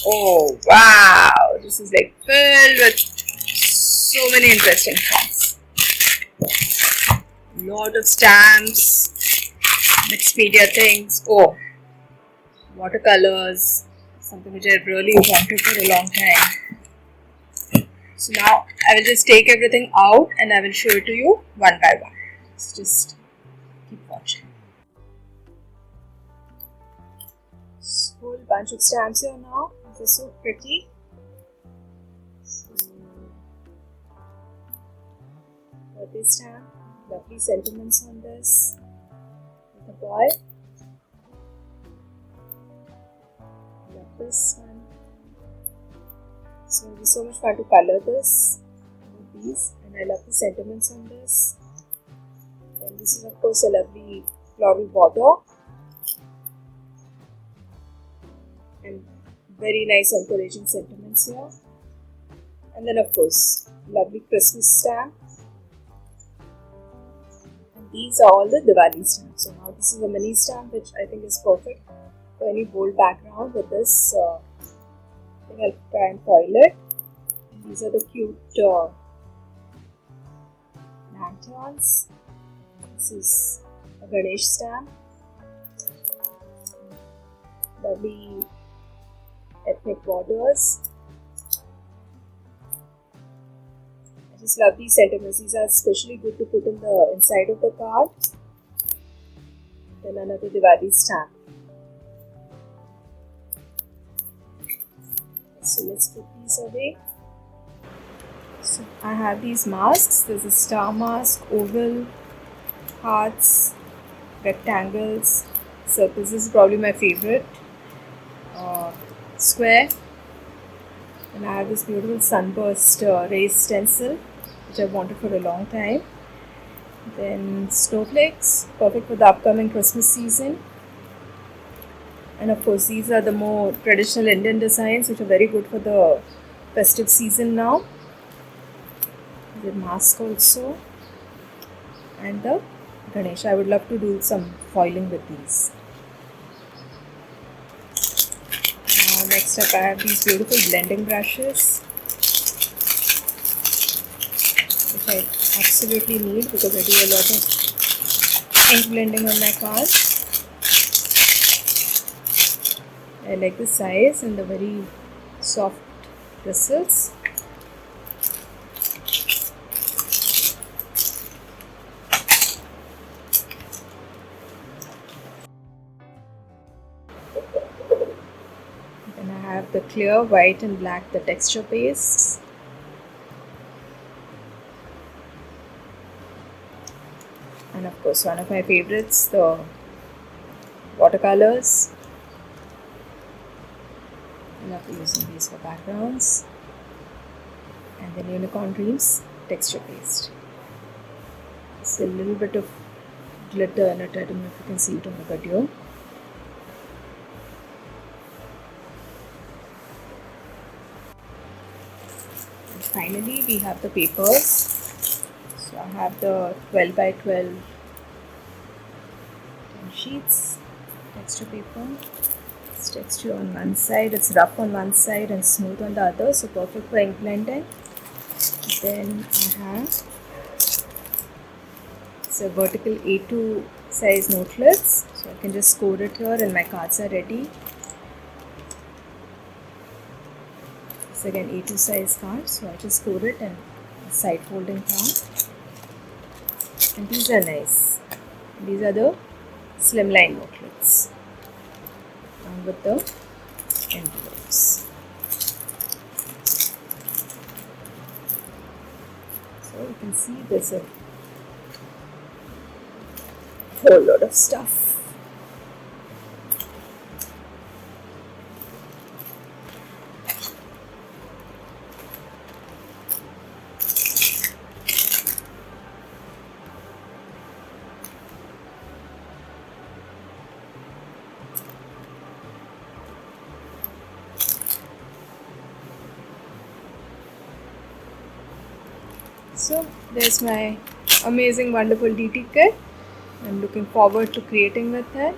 Oh wow, this is like filled with so many interesting things. Lot of stamps, Expedia things. Oh, watercolors, something which I really wanted for a long time. So now I will just take everything out and I will show it to you one by one. So just keep watching. Whole bunch of stamps here now. These are so pretty. Birthday stamp. Lovely sentiments on this. With a boy. Love this one. So it'll be so much fun to color this. With these. And I love the sentiments on this. And this is of course a lovely floral border. And very nice encouraging sentiments here. And then of course lovely Christmas stamp. And these are all the Diwali stamps. So now this is a mini stamp which I think is perfect for any bold background. With this I think I'll try and foil it. And these are the cute lanterns. This is a Ganesh stamp. Lovely ethnic borders. I just love these sentiments. These are especially good to put in the inside of the card. Then another Diwali stamp. So let's put these away. So I have these masks. There's a star mask, oval, hearts, rectangles, circles. This is probably my favorite. Square. And I have this beautiful sunburst raised stencil which I've wanted for a long time. Then snowflakes, perfect for the upcoming Christmas season. And of course these are the more traditional Indian designs which are very good for the festive season now. The mask also. And the Ganesh. I would love to do some foiling with these. Next up I have these beautiful blending brushes which I absolutely need because I do a lot of ink blending on my cards. I like the size and the very soft bristles. The clear white and black, the texture pastes. And of course one of my favorites, the watercolors. I love using these for backgrounds. And then Unicorn Dreams texture paste. It's a little bit of glitter in it. I don't know if you can see it on the video. Finally, we have the papers. So I have the 12 by 12 sheets, texture paper. It's texture on one side, it's rough on one side and smooth on the other, so perfect for ink blending. Then I have it's a vertical A2 size notelets, so I can just score it here and my cards are ready. Again A2 size card, so I just score it and a side folding card. And these are nice. These are the slimline notelets along with the envelopes. So you can see there's a whole lot of stuff. So there's my amazing, wonderful DT kit. I'm looking forward to creating with it.